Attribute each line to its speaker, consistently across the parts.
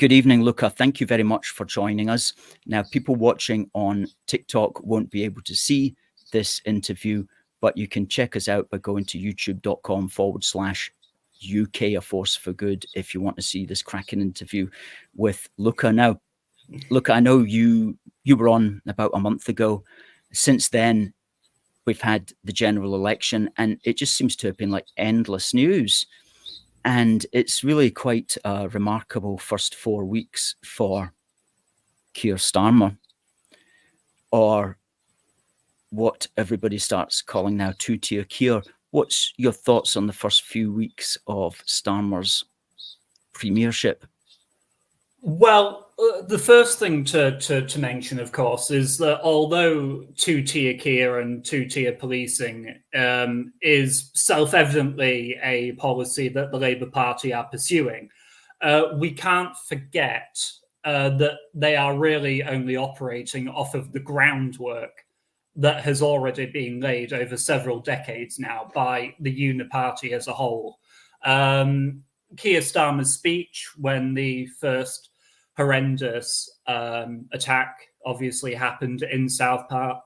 Speaker 1: Good evening, LUCA. Thank you very much for joining us. Now, people watching on TikTok won't be able to see this interview, but you can check us out by going to youtube.com/UK A Force for Good if you want to see this cracking interview with LUCA. Now, LUCA, I know you were on about a month ago. Since then, we've had the general election, and it just seems to have been like endless news. And it's really quite a remarkable first 4 weeks for Keir Starmer, or what everybody starts calling now Tier Keir. What's your thoughts on the first few weeks of Starmer's premiership?
Speaker 2: Well, the first thing to mention, of course, is that although Tier Keir and tier policing is self-evidently a policy that the Labour Party are pursuing, we can't forget that they are really only operating off of the groundwork that has already been laid over several decades now by the Uniparty as a whole. Keir Starmer's speech when the first horrendous attack obviously happened in Southport.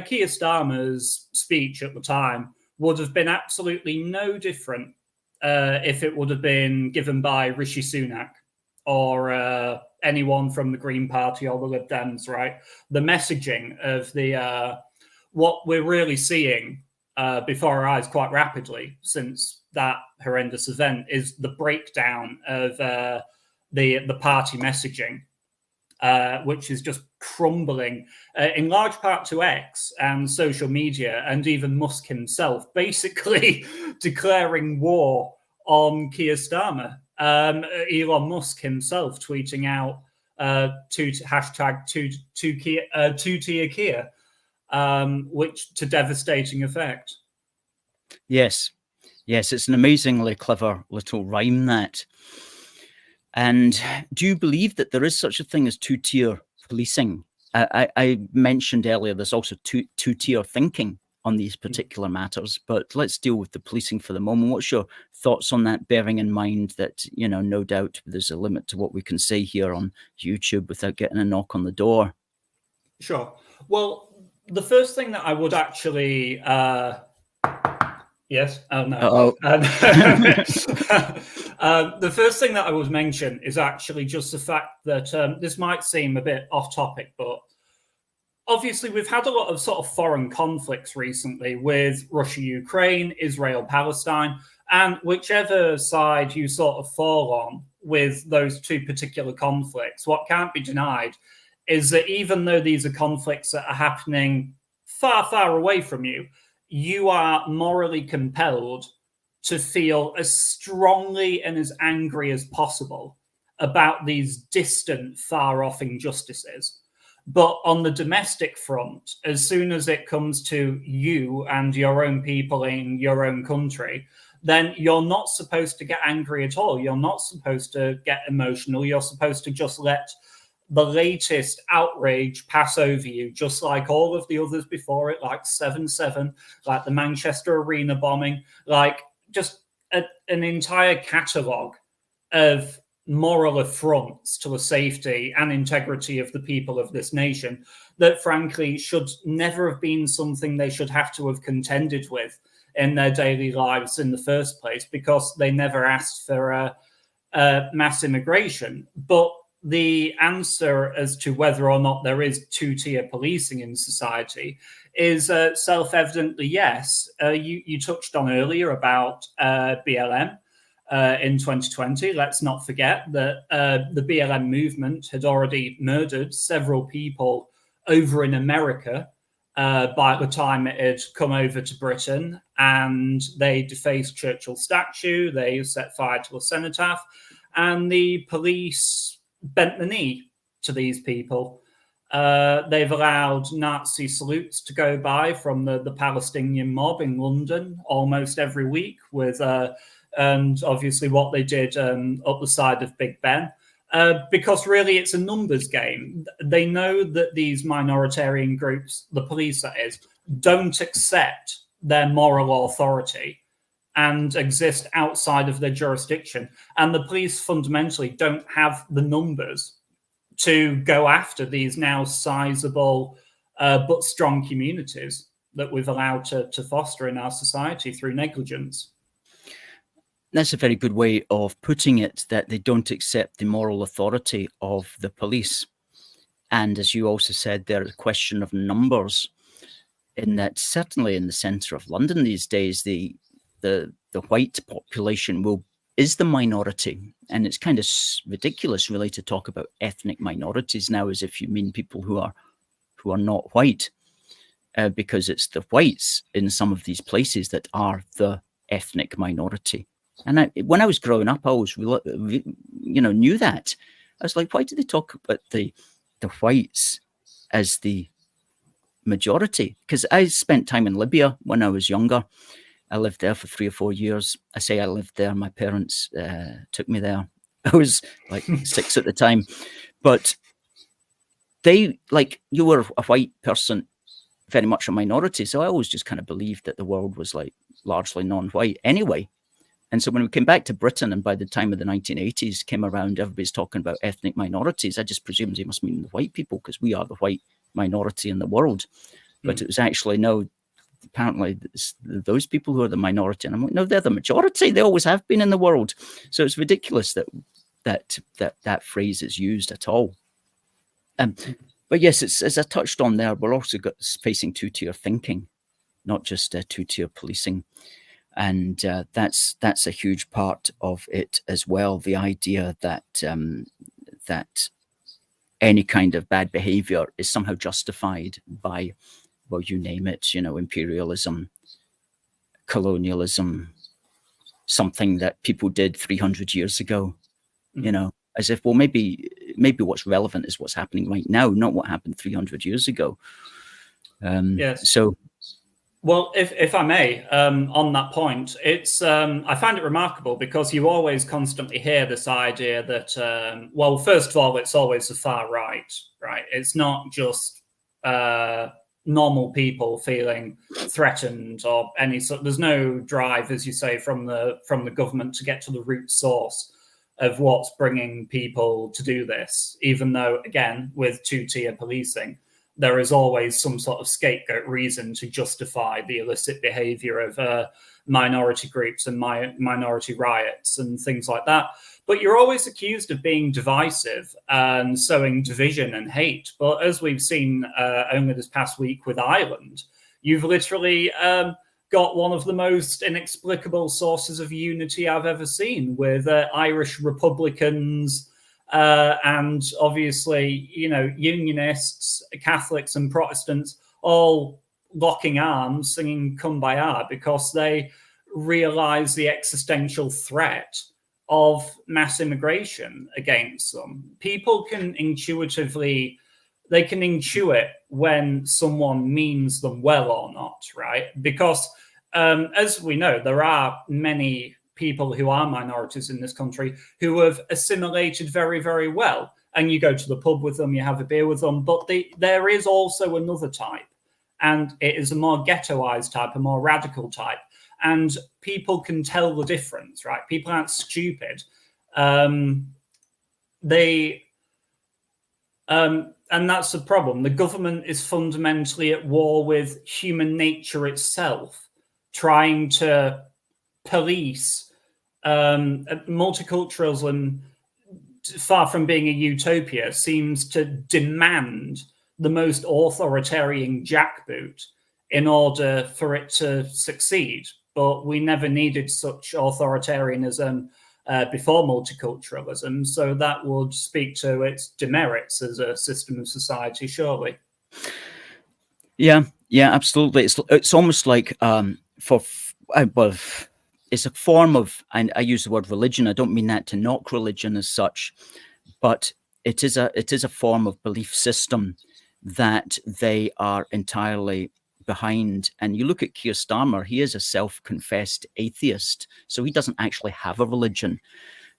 Speaker 2: Keir Starmer's speech at the time would have been absolutely no different if it would have been given by Rishi Sunak or anyone from the Green Party or the Lib Dems, right? The messaging of the what we're really seeing before our eyes quite rapidly since that horrendous event is the breakdown of the party messaging, which is just crumbling in large part to X and social media, and even Musk himself basically declaring war on Keir Starmer. Elon Musk himself tweeting out hashtag Tier Keir, which to devastating effect.
Speaker 1: Yes, it's an amazingly clever little rhyme, that. And do you believe that there is such a thing as two-tier policing? I mentioned earlier there's also two-tier thinking on these particular matters, but let's deal with the policing for the moment. What's your thoughts on that, bearing in mind that, no doubt there's a limit to what we can say here on YouTube without getting a knock on the door?
Speaker 2: Sure. Well, the first thing that I would actually... Yes. Oh, no. The first thing that I would mention is actually just the fact that this might seem a bit off topic, but obviously we've had a lot of sort of foreign conflicts recently with Russia, Ukraine, Israel, Palestine, and whichever side you sort of fall on with those two particular conflicts, what can't be denied is that even though these are conflicts that are happening far, far away from you, you are morally compelled to feel as strongly and as angry as possible about these distant, far-off injustices. But on the domestic front, as soon as it comes to you and your own people in your own country, then you're not supposed to get angry at all. You're not supposed to get emotional. You're supposed to just let the latest outrage pass over you, just like all of the others before it, like 7/7, like the Manchester Arena bombing, like just an entire catalogue of moral affronts to the safety and integrity of the people of this nation that, frankly, should never have been something they should have to have contended with in their daily lives in the first place, because they never asked for mass immigration. But the answer as to whether or not there is two-tier policing in society is self-evidently yes. You touched on earlier about BLM in 2020. Let's not forget that the BLM movement had already murdered several people over in America by the time it had come over to Britain, and they defaced Churchill's statue, they set fire to a cenotaph, and the police bent the knee to these people. They've allowed Nazi salutes to go by from the Palestinian mob in London almost every week, with and obviously what they did up the side of Big Ben, because really it's a numbers game. They know that these minoritarian groups, the police that is, don't accept their moral authority, and exist outside of their jurisdiction. And the police fundamentally don't have the numbers to go after these now sizable but strong communities that we've allowed to foster in our society through negligence.
Speaker 1: That's a very good way of putting it, that they don't accept the moral authority of the police. And as you also said, there's a question of numbers, in that certainly in the centre of London these days, the white population is the minority. And it's kind of ridiculous, really, to talk about ethnic minorities now as if you mean people who are not white, because it's the whites in some of these places that are the ethnic minority. And when I was growing up, I always knew that. I was like, why do they talk about the whites as the majority? Because I spent time in Libya when I was younger. I lived there for 3 or 4 years. I say I lived there. My parents took me there. I was like 6 at the time. But you were a white person, very much a minority. So I always just kind of believed that the world was like largely non-white anyway. And so when we came back to Britain, and by the time of the 1980s came around, everybody's talking about ethnic minorities. I just presumed they must mean the white people, because we are the white minority in the world. But it was actually, no, apparently it's those people who are the minority. And I'm like, no, they're the majority. They always have been in the world. So it's ridiculous that phrase is used at all. But yes, it's, as I touched on there, we're also facing two-tier thinking, not just two-tier policing. And that's a huge part of it as well. The idea that that any kind of bad behavior is somehow justified by, well, you name it, imperialism, colonialism, something that people did 300 years ago, as if, well, maybe what's relevant is what's happening right now, not what happened 300 years ago.
Speaker 2: Yes.
Speaker 1: So.
Speaker 2: Well, if I may, on that point, it's I find it remarkable because you always constantly hear this idea that, well, first of all, it's always the far right, right? It's not just normal people feeling threatened or any sort. There's no drive, as you say, from the government to get to the root source of what's bringing people to do this. Even though, again, with two-tier policing, there is always some sort of scapegoat reason to justify the illicit behavior of minority groups and minority riots and things like that. But you're always accused of being divisive and sowing division and hate. But as we've seen only this past week with Ireland, you've literally got one of the most inexplicable sources of unity I've ever seen, with Irish Republicans, and obviously, Unionists, Catholics and Protestants all locking arms, singing Kumbaya, because they realize the existential threat of mass immigration against them. People can intuit when someone means them well or not, right? Because as we know, there are many people who are minorities in this country who have assimilated very, very well. And you go to the pub with them, you have a beer with them, but there is also another type, and it is a more ghettoized type, a more radical type. And people can tell the difference, right? People aren't stupid. And that's the problem. The government is fundamentally at war with human nature itself, trying to police multiculturalism. Far from being a utopia, seems to demand the most authoritarian jackboot in order for it to succeed. But we never needed such authoritarianism before multiculturalism, so that would speak to its demerits as a system of society, surely.
Speaker 1: Yeah, absolutely. It's almost like it's a form of, and I use the word religion. I don't mean that to knock religion as such, but it is a form of belief system that they are entirely behind. And you look at Keir Starmer; he is a self-confessed atheist, so he doesn't actually have a religion.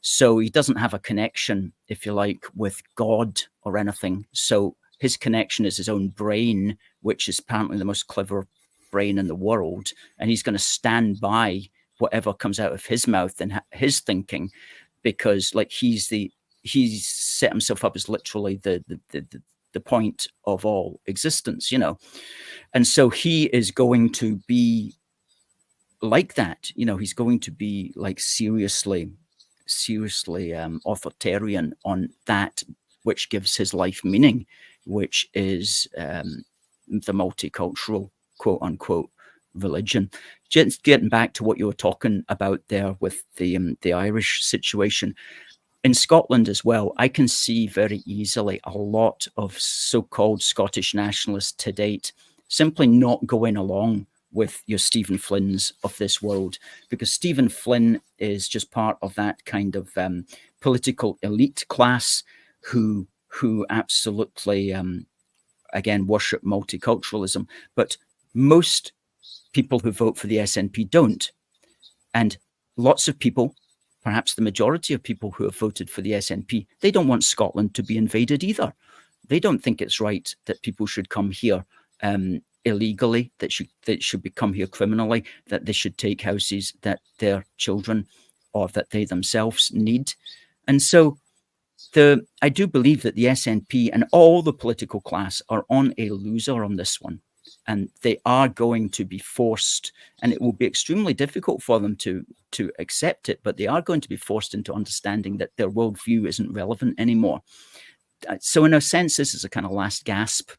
Speaker 1: So he doesn't have a connection, if you like, with God or anything. So his connection is his own brain, which is apparently the most clever brain in the world, and he's going to stand by whatever comes out of his mouth and his thinking, because like he's set himself up as literally the point of all existence, and so he is going to be like that. He's going to be like seriously authoritarian on that which gives his life meaning, which is the multicultural quote unquote religion. Just getting back to what you were talking about there with the Irish situation. In Scotland as well, I can see very easily a lot of so-called Scottish nationalists to date simply not going along with your Stephen Flynn's of this world, because Stephen Flynn is just part of that kind of political elite class who absolutely, again, worship multiculturalism. But most people who vote for the SNP don't. And lots of people, perhaps the majority of people who have voted for the SNP, they don't want Scotland to be invaded either. They don't think it's right that people should come here illegally, that should come here criminally, that they should take houses that their children or that they themselves need. And so I do believe that the SNP and all the political class are on a loser on this one. And they are going to be forced, and it will be extremely difficult for them to accept it, but they are going to be forced into understanding that their worldview isn't relevant anymore. So in a sense, this is a kind of last gasp.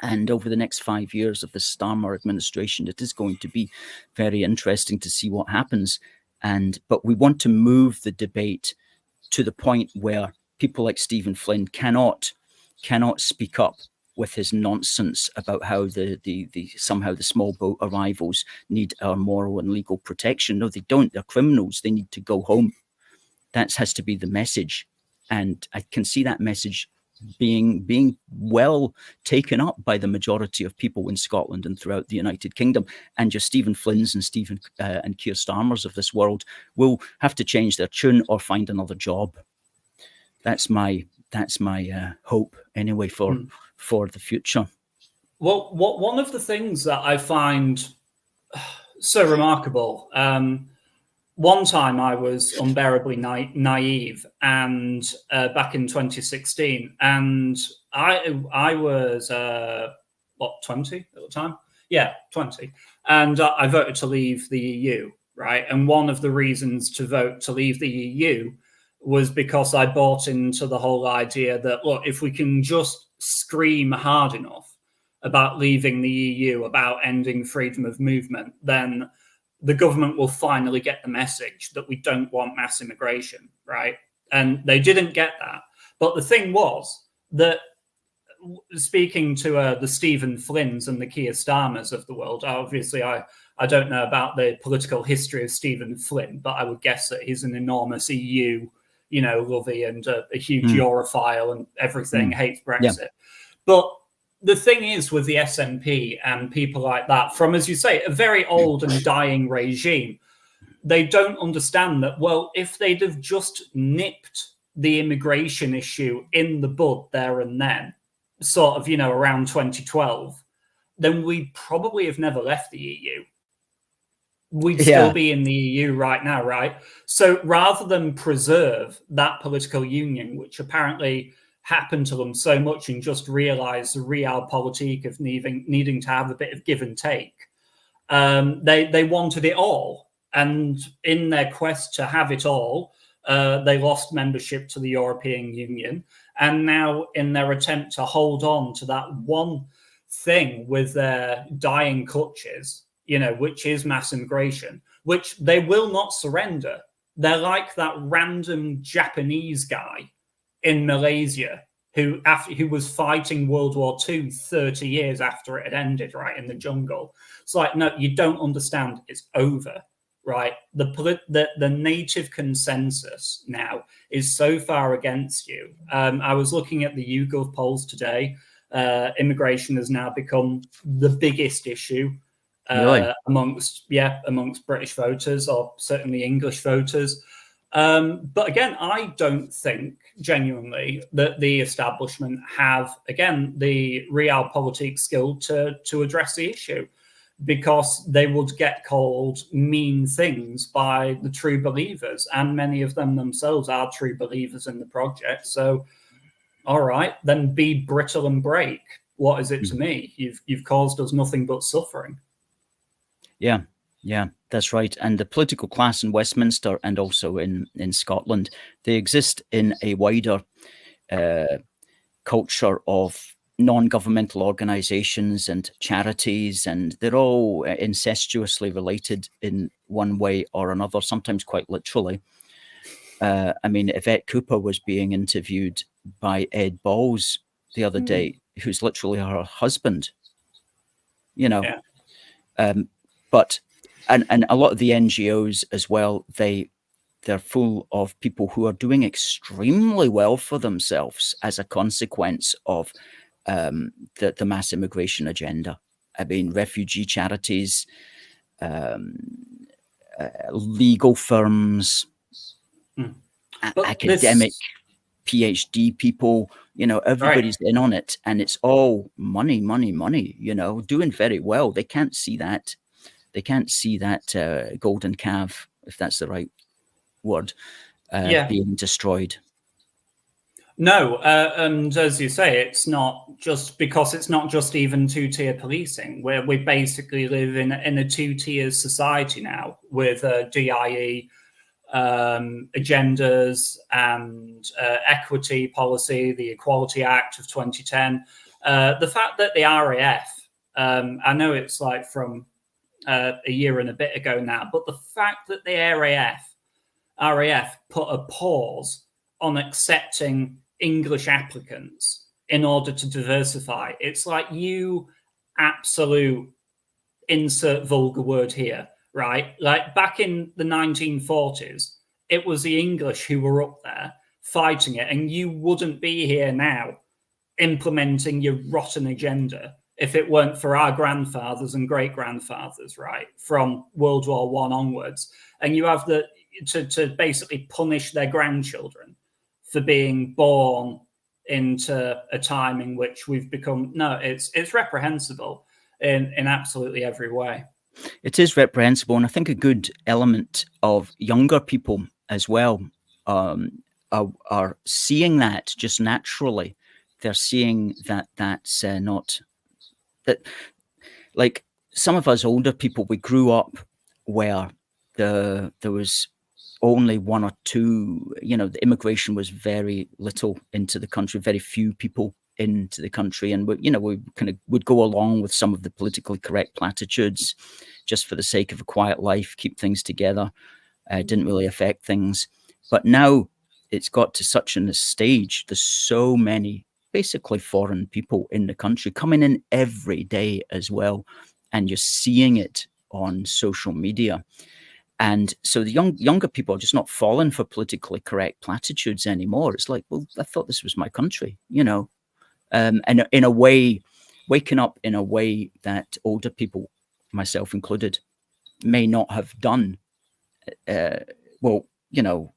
Speaker 1: And over the next 5 years of the Starmer administration, it is going to be very interesting to see what happens. But we want to move the debate to the point where people like Stephen Flynn cannot speak up with his nonsense about how somehow the small boat arrivals need our moral and legal protection. No, they don't. They're criminals. They need to go home. That has to be the message. And I can see that message being well taken up by the majority of people in Scotland and throughout the United Kingdom. And your Stephen Flynn's and and Keir Starmers of this world will have to change their tune or find another job. That's my hope anyway for the future.
Speaker 2: Well, one of the things that I find so remarkable, one time I was unbearably naive, and back in 2016, and I was 20 at the time? Yeah, 20, and I voted to leave the EU, right? And one of the reasons to vote to leave the EU was because I bought into the whole idea that, look, if we can just scream hard enough about leaving the EU, about ending freedom of movement, then the government will finally get the message that we don't want mass immigration, right? And they didn't get that. But the thing was that, speaking to the Stephen Flynns and the Keir Starmers of the world, obviously I don't know about the political history of Stephen Flynn, but I would guess that he's an enormous EU lovey and a huge Europhile and everything, hates Brexit. Yeah. But the thing is with the SNP and people like that, from, as you say, a very old and dying regime, they don't understand that, well, if they'd have just nipped the immigration issue in the bud there and then, sort of, around 2012, then we'd probably have never left the EU. We'd still be in the EU right now, right? So rather than preserve that political union, which apparently happened to them so much, and just realize the realpolitik of needing to have a bit of give and take, they wanted it all. And in their quest to have it all, they lost membership to the European Union. And now in their attempt to hold on to that one thing with their dying clutches, which is mass immigration, which they will not surrender. They're like that random Japanese guy in Malaysia who was fighting World War II 30 years after it had ended, right, in the jungle. It's like, no, you don't understand. It's over, right? The native consensus now is so far against you. I was looking at the YouGov polls today. Immigration has now become the biggest issue
Speaker 1: really?
Speaker 2: amongst British voters, or certainly English voters. But again, I don't think genuinely that the establishment have, again, the realpolitik skill to address the issue. because they would get called mean things by the true believers, and many of them themselves are true believers in the project. So, all right, then be brittle and break. What is it to me? You've caused us nothing but suffering.
Speaker 1: Yeah, that's right. And the political class in Westminster and also in Scotland, they exist in a wider culture of non-governmental organizations and charities, and they're all incestuously related in one way or another, sometimes quite literally. I mean, Yvette Cooper was being interviewed by Ed Balls the other day, who's literally her husband, you know.
Speaker 2: Yeah.
Speaker 1: But and a lot of the NGOs as well, they're full of people who are doing extremely well for themselves as a consequence of the mass immigration agenda. I mean, refugee charities, legal firms, academic PhD people, you know, everybody's in on it, and it's all money, you know, doing very well. They can't see that. They can't see that golden calf, if that's the right word, being destroyed.
Speaker 2: No, and as you say, it's not just because it's not just even two-tier policing, where we basically live in a two-tier society now with DIE agendas and equity policy, the Equality Act of 2010. The fact that the RAF, I know it's like from a year and a bit ago now, but the fact that the RAF put a pause on accepting English applicants in order to diversify, it's like, you absolute insert vulgar word here, right? Like back in the 1940s, it was the English who were up there fighting it, and you wouldn't be here now implementing your rotten agenda if it weren't for our grandfathers and great-grandfathers, right, from World War I onwards. And you have to basically punish their grandchildren for being born into a time in which we've become, no, it's reprehensible in absolutely every way.
Speaker 1: It is reprehensible, and I think a good element of younger people as well are seeing that just naturally. They're seeing that that's not that, like some of us older people, we grew up where there was only one or two, you know, the immigration was very little into the country, very few people into the country, and we kind of would go along with some of the politically correct platitudes just for the sake of a quiet life, keep things together. Didn't really affect things. But now it's got to such a stage, there's so many basically foreign people in the country coming in every day as well, and you're seeing it on social media. And so the younger people are just not falling for politically correct platitudes anymore. It's like, well, I thought this was my country, you know. And in a way, waking up in a way that older people, myself included, may not have done, well, you know,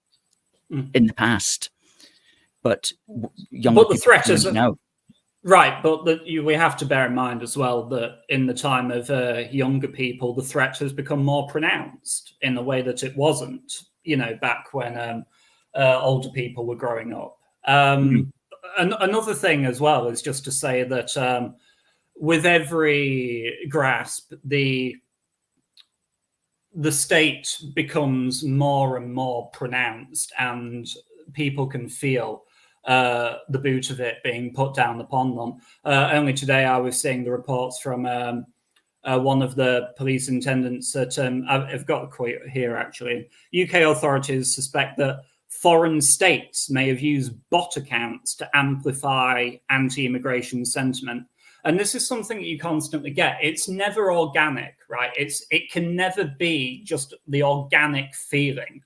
Speaker 1: in the past. But younger
Speaker 2: the
Speaker 1: people
Speaker 2: threat is
Speaker 1: now.
Speaker 2: Right, but we have to bear in mind as well that in the time of younger people, the threat has become more pronounced in a way that it wasn't, you know, back when older people were growing up. And another thing as well is just to say that with every grasp, the state becomes more and more pronounced, and people can feel the boot of it being put down upon them. Only today I was seeing the reports from one of the police intendants that I've got a quote here actually. UK authorities suspect that foreign states may have used bot accounts to amplify anti-immigration sentiment. And this is something that you constantly get. It's never organic, right? It can never be just the organic feeling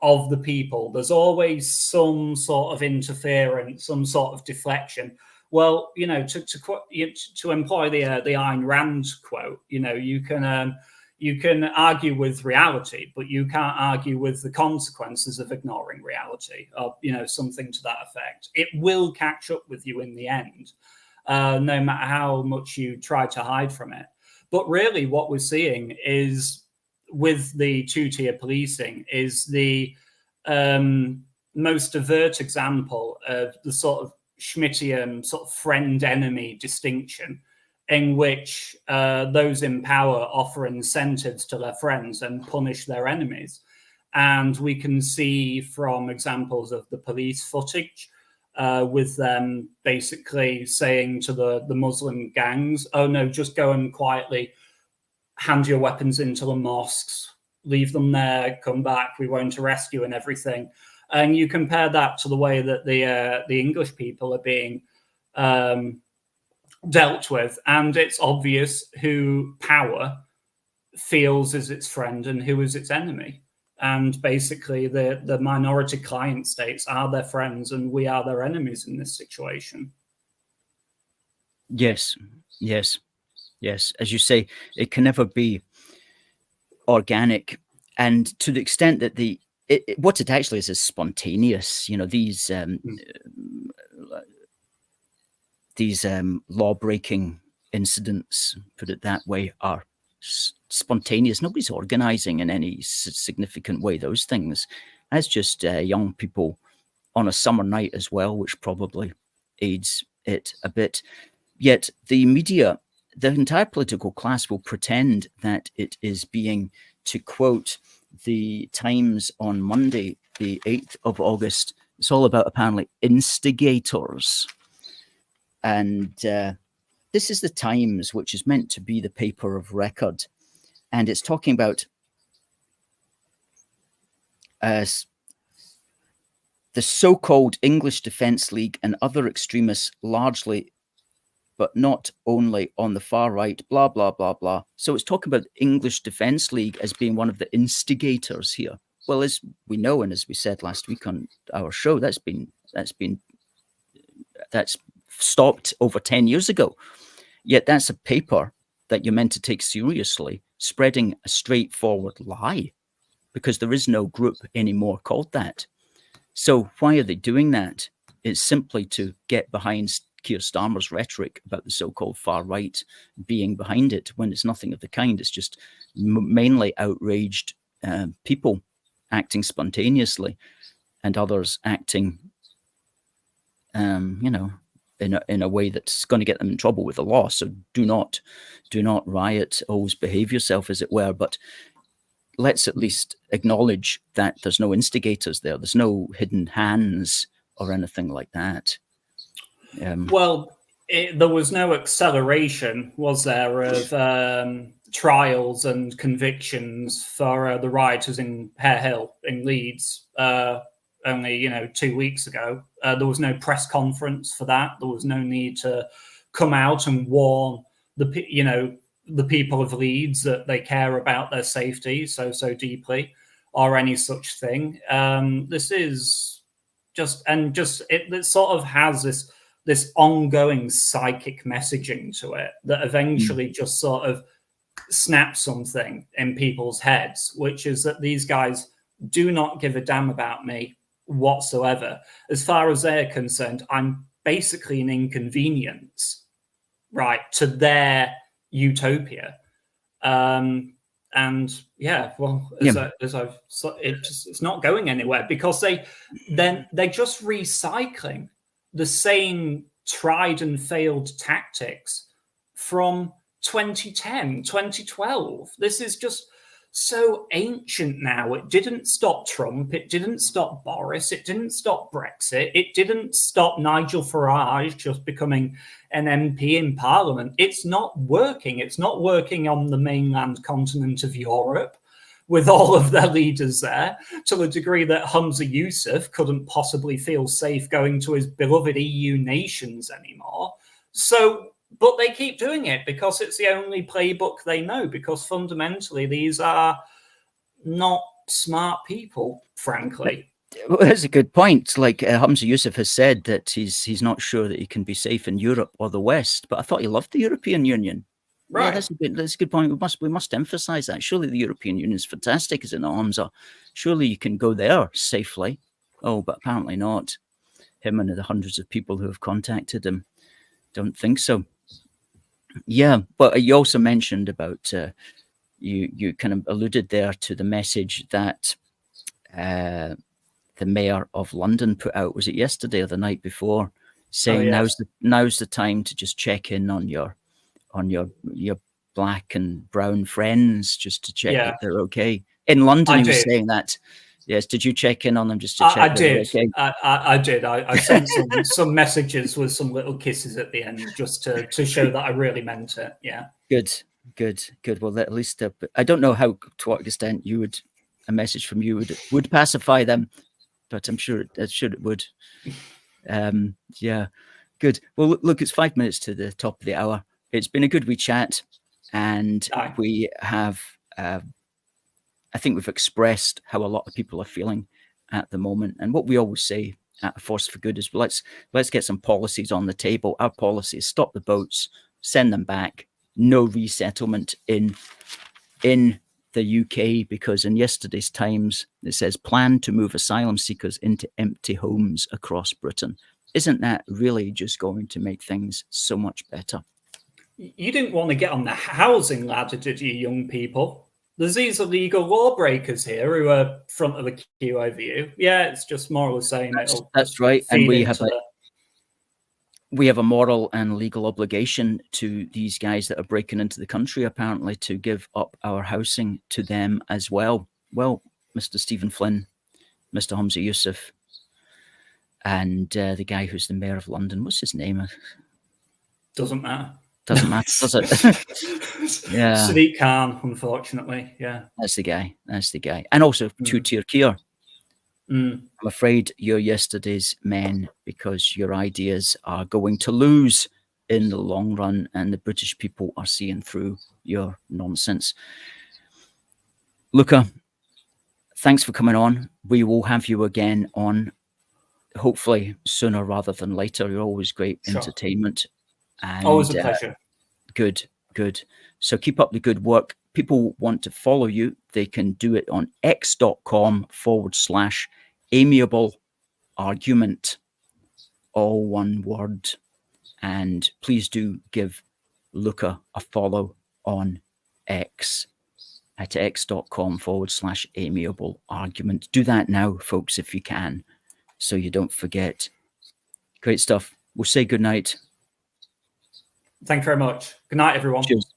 Speaker 2: of the people. There's always some sort of interference, some sort of deflection. Well, you know, to employ the Ayn Rand quote, you know, you can argue with reality, but you can't argue with the consequences of ignoring reality, or, you know, something to that effect. It will catch up with you in the end, no matter how much you try to hide from it. But really what we're seeing is, with the two-tier policing, is the most overt example of the sort of Schmittian sort of friend-enemy distinction, in which those in power offer incentives to their friends and punish their enemies. And we can see from examples of the police footage with them basically saying to the Muslim gangs, oh no, just go and quietly hand your weapons into the mosques, leave them there, come back, we won't arrest you and everything. And you compare that to the way that the English people are being dealt with, and it's obvious who power feels is its friend and who is its enemy. And basically the minority client states are their friends and we are their enemies in this situation.
Speaker 1: Yes, yes, yes. As you say, it can never be organic. And to the extent that what it actually is spontaneous. You know, these law-breaking incidents, put it that way, are spontaneous. Nobody's organizing in any significant way those things. That's just young people on a summer night as well, which probably aids it a bit. Yet the media, the entire political class, will pretend that it is being, to quote the Times on Monday, the 8th of August, it's all about apparently instigators. And this is the Times, which is meant to be the paper of record. And it's talking about the so-called English Defence League and other extremists, largely, but not only, on the far right, blah, blah, blah, blah. So it's talking about English Defence League as being one of the instigators here. Well, as we know, and as we said last week on our show, that's stopped over 10 years ago. Yet that's a paper that you're meant to take seriously, spreading a straightforward lie, because there is no group anymore called that. So why are they doing that? It's simply to get behind Keir Starmer's rhetoric about the so-called far right being behind it, when it's nothing of the kind. It's just mainly outraged people acting spontaneously, and others acting, you know, in a way that's going to get them in trouble with the law. So do not riot. Always behave yourself, as it were. But let's at least acknowledge that there's no instigators there. There's no hidden hands or anything like that.
Speaker 2: Well, there was no acceleration, was there, of trials and convictions for the rioters in Hare Hill in Leeds only 2 weeks ago. There was no press conference for that. There was no need to come out and warn the people of Leeds that they care about their safety so deeply, or any such thing. This is it sort of has this ongoing psychic messaging to it that eventually just sort of snaps something in people's heads, which is that these guys do not give a damn about me whatsoever. As far as they're concerned, I'm basically an inconvenience, right, to their utopia. And yeah, well, it's not going anywhere, because they're just recycling the same tried and failed tactics from 2010, 2012. This is just so ancient now. It didn't stop Trump. It didn't stop Boris. It didn't stop Brexit. It didn't stop Nigel Farage just becoming an MP in Parliament. It's not working. It's not working on the mainland continent of Europe with all of their leaders there, to the degree that Humza Yousaf couldn't possibly feel safe going to his beloved EU nations anymore. So, but they keep doing it because it's the only playbook they know, because fundamentally these are not smart people, frankly.
Speaker 1: Well, that's a good point. Like Humza Yousaf has said that he's not sure that he can be safe in Europe or the West, but I thought he loved the European Union. Right. Yeah, that's a good point. We must emphasize that. Surely the European Union is fantastic, is it not, Hamza? Surely you can go there safely. Oh, but apparently not. Him and the hundreds of people who have contacted him don't think so. Yeah, but you also mentioned about you kind of alluded there to the message that the mayor of London put out. Was it yesterday or the night before, saying
Speaker 2: yes.
Speaker 1: now's the time to just check in on your black and brown friends, just to check that they're okay. In London, he was saying that. Yes, did you check in on them just to check?
Speaker 2: I did. Okay? I did. I sent some messages with some little kisses at the end, just to show that I really meant it. Yeah.
Speaker 1: Good. Well, at least I don't know how, to what extent a message from you would pacify them, but I'm sure it would. Yeah, good. Well, look, it's 5 minutes to the top of the hour. It's been a good wee chat, and we have. I think we've expressed how a lot of people are feeling at the moment, and what we always say at A Force for Good is let's get some policies on the table. Our policy is stop the boats, send them back, no resettlement in the UK, because in yesterday's Times it says plan to move asylum seekers into empty homes across Britain. Isn't that really just going to make things so much better?
Speaker 2: You didn't want to get on the housing ladder, did you, young people? There's these illegal lawbreakers here who are front of the queue over you. Yeah, it's just more of the same.
Speaker 1: That's right. And we have a moral and legal obligation to these guys that are breaking into the country, apparently, to give up our housing to them as well. Well, Mr. Stephen Flynn, Mr. Humza Yousaf, and the guy who's the mayor of London, what's his name?
Speaker 2: Doesn't matter.
Speaker 1: Doesn't matter, does it?
Speaker 2: Yeah. Sadiq Khan, unfortunately. Yeah.
Speaker 1: That's the guy. And also to Tier Keir. I'm afraid you're yesterday's men, because your ideas are going to lose in the long run, and the British people are seeing through your nonsense. LUCA, thanks for coming on. We will have you again on, hopefully sooner rather than later. You're always great entertainment. And
Speaker 2: always a pleasure.
Speaker 1: Good. So keep up the good work. People want to follow you. They can do it on x.com/amiable argument, all one word. And please do give LUCA a follow on X at x.com/amiable argument. Do that now, folks, if you can, so you don't forget. Great stuff. We'll say good night.
Speaker 2: Thank you very much. Good night, everyone.
Speaker 1: Cheers.